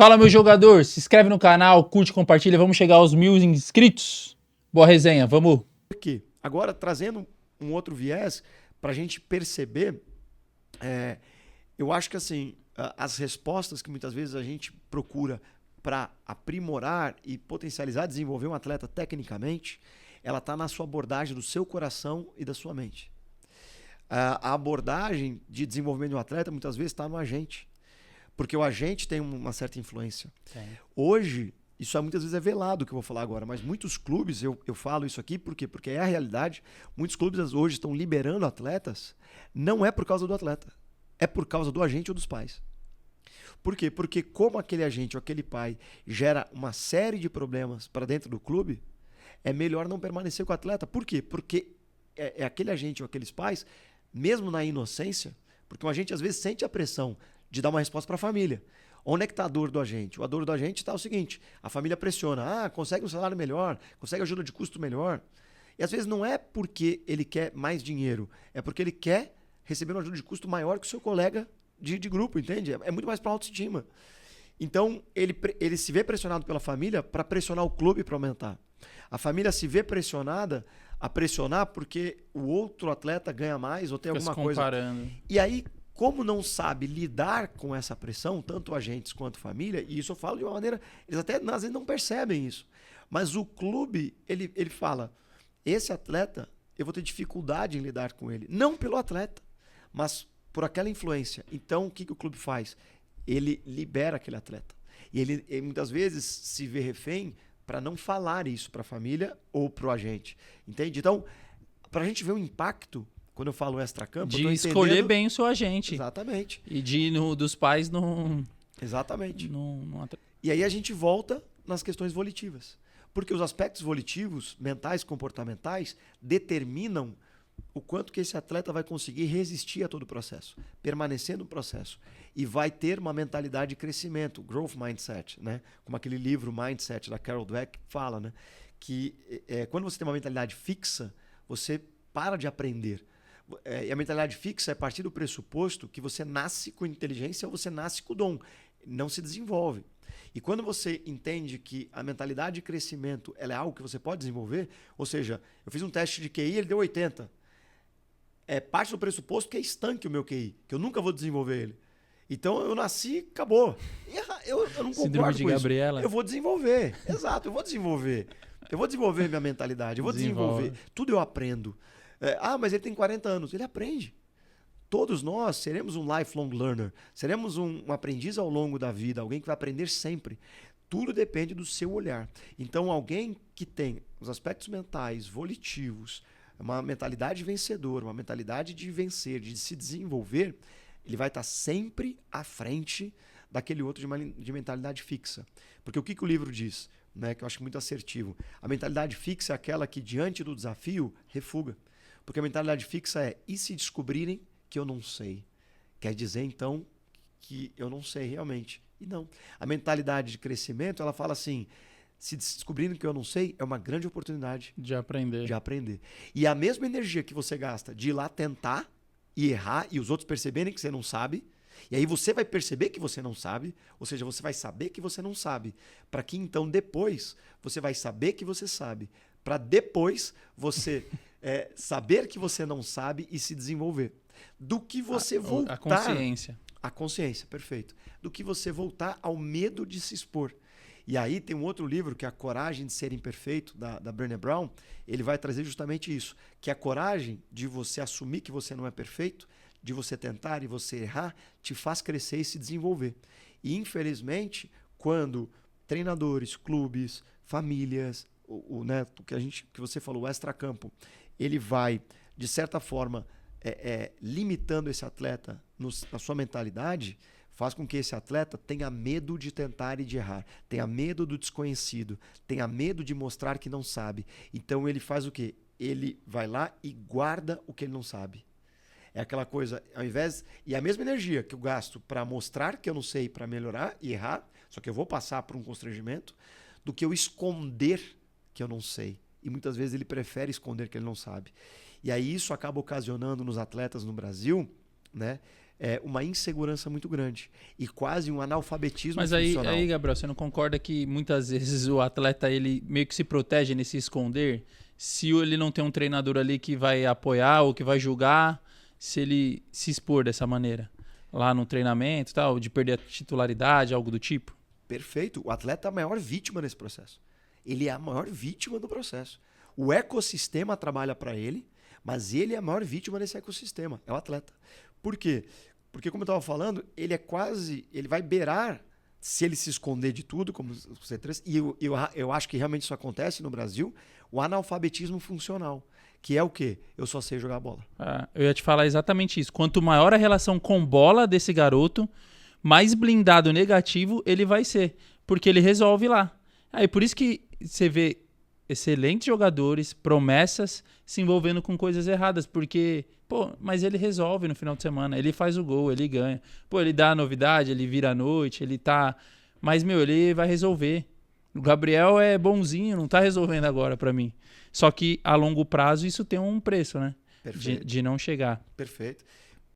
Fala, meu jogador, se inscreve no canal, curte, compartilha, vamos chegar aos 1000 inscritos. Boa resenha, vamos. Por quê? Agora, trazendo um outro viés para a gente perceber, eu acho que assim, as respostas que muitas vezes a gente procura para aprimorar e potencializar, desenvolver um atleta tecnicamente, ela está na sua abordagem do seu coração e da sua mente. A abordagem de desenvolvimento de um atleta muitas vezes está no agente, porque o agente tem uma certa influência. Hoje, isso muitas vezes é velado, o que eu vou falar agora, mas muitos clubes, eu falo isso aqui, por quê? Porque é a realidade, muitos clubes hoje estão liberando atletas, não é por causa do atleta, é por causa do agente ou dos pais. Por quê? Porque como aquele agente ou aquele pai gera uma série de problemas para dentro do clube, é melhor não permanecer com o atleta. Por quê? Porque é aquele agente ou aqueles pais, mesmo na inocência, porque o agente às vezes sente a pressão de dar uma resposta para a família. Onde é que está a dor do agente? A dor do agente está o seguinte, a família pressiona, consegue um salário melhor, consegue ajuda de custo melhor. E às vezes não é porque ele quer mais dinheiro, é porque ele quer receber uma ajuda de custo maior que o seu colega de grupo, entende? É muito mais para autoestima. Então, ele se vê pressionado pela família para pressionar o clube para aumentar. A família se vê pressionada a pressionar porque o outro atleta ganha mais ou tem alguma coisa. E aí, como não sabe lidar com essa pressão, tanto agentes quanto família, e isso eu falo de uma maneira, eles até às vezes não percebem isso, mas o clube, ele fala, esse atleta, eu vou ter dificuldade em lidar com ele. Não pelo atleta, mas por aquela influência. Então, o que o clube faz? Ele libera aquele atleta. E ele muitas vezes se vê refém para não falar isso para a família ou para o agente. Entende? Então, para a gente ver o impacto, quando eu falo extracampo... De escolher bem o seu agente. Exatamente. E dos pais não... Exatamente. E aí a gente volta nas questões volitivas. Porque os aspectos volitivos, mentais, comportamentais, determinam o quanto que esse atleta vai conseguir resistir a todo o processo, permanecer no processo. E vai ter uma mentalidade de crescimento, growth mindset, né? Como aquele livro Mindset da Carol Dweck fala, né? Que quando você tem uma mentalidade fixa, você para de aprender. E a mentalidade fixa é a partir do pressuposto que você nasce com inteligência ou você nasce com dom. Não se desenvolve. E quando você entende que a mentalidade de crescimento ela é algo que você pode desenvolver, ou seja, eu fiz um teste de QI e ele deu 80. É parte do pressuposto que é estanque o meu QI, que eu nunca vou desenvolver ele. Então eu nasci, acabou. Eu não concordo com Gabriela. isso. Eu vou desenvolver. Exato, eu vou desenvolver. Eu vou desenvolver minha mentalidade, eu vou desenvolver. Tudo eu aprendo. Mas ele tem 40 anos. Ele aprende. Todos nós seremos um lifelong learner. Seremos um aprendiz ao longo da vida, alguém que vai aprender sempre. Tudo depende do seu olhar. Então alguém que tem os aspectos mentais, volitivos, uma mentalidade vencedora, uma mentalidade de vencer, de se desenvolver, ele vai estar sempre à frente daquele outro de mentalidade fixa. Porque o que o livro diz, né, que eu acho muito assertivo? A mentalidade fixa é aquela que, diante do desafio, refuga. Porque a mentalidade fixa é, e se descobrirem que eu não sei? Quer dizer, então, que eu não sei realmente. E não. A mentalidade de crescimento, ela fala assim, se descobrindo que eu não sei, é uma grande oportunidade de aprender. E a mesma energia que você gasta de ir lá tentar e errar e os outros perceberem que você não sabe, e aí você vai perceber que você não sabe, ou seja, você vai saber que você não sabe, para que então depois você vai saber que você sabe, para depois você saber que você não sabe e se desenvolver. Do que você voltar... A consciência. A consciência, perfeito. Do que você voltar ao medo de se expor. E aí tem um outro livro, que é A Coragem de Ser Imperfeito, da Brené Brown. Ele vai trazer justamente isso, que a coragem de você assumir que você não é perfeito, de você tentar e você errar, te faz crescer e se desenvolver. E infelizmente, quando treinadores, clubes, famílias, né, que você falou, o extracampo, ele vai, de certa forma, limitando esse atleta na sua mentalidade, faz com que esse atleta tenha medo de tentar e de errar, tenha medo do desconhecido, tenha medo de mostrar que não sabe. Então ele faz o quê? Ele vai lá e guarda o que ele não sabe. É aquela coisa, ao invés... E a mesma energia que eu gasto para mostrar que eu não sei, para melhorar e errar, só que eu vou passar por um constrangimento, do que eu esconder que eu não sei. E muitas vezes ele prefere esconder que ele não sabe. E aí isso acaba ocasionando nos atletas no Brasil, né, uma insegurança muito grande e quase um analfabetismo Mas funcional. aí, Gabriel, você não concorda que muitas vezes o atleta ele meio que se protege nesse esconder? Se ele não tem um treinador ali que vai apoiar ou que vai julgar, se ele se expor dessa maneira, lá no treinamento, tal, de perder a titularidade, algo do tipo? Perfeito. O atleta é a maior vítima nesse processo. Ele é a maior vítima do processo. O ecossistema trabalha para ele, mas ele é a maior vítima desse ecossistema. É o atleta. Por quê? Porque, como eu estava falando, ele vai beirar, se ele se esconder de tudo, como você trouxe, e eu acho que realmente isso acontece no Brasil, o analfabetismo funcional, que é o quê? Eu só sei jogar bola. Eu ia te falar exatamente isso. Quanto maior a relação com bola desse garoto, mais blindado negativo ele vai ser, porque ele resolve lá. Aí por isso que você vê excelentes jogadores, promessas, se envolvendo com coisas erradas, porque, mas ele resolve no final de semana, ele faz o gol, ele ganha. Ele dá a novidade, ele vira a noite, ele tá... Mas, ele vai resolver. O Gabriel é bonzinho, não tá resolvendo agora pra mim. Só que, a longo prazo, isso tem um preço, né? De não chegar. Perfeito.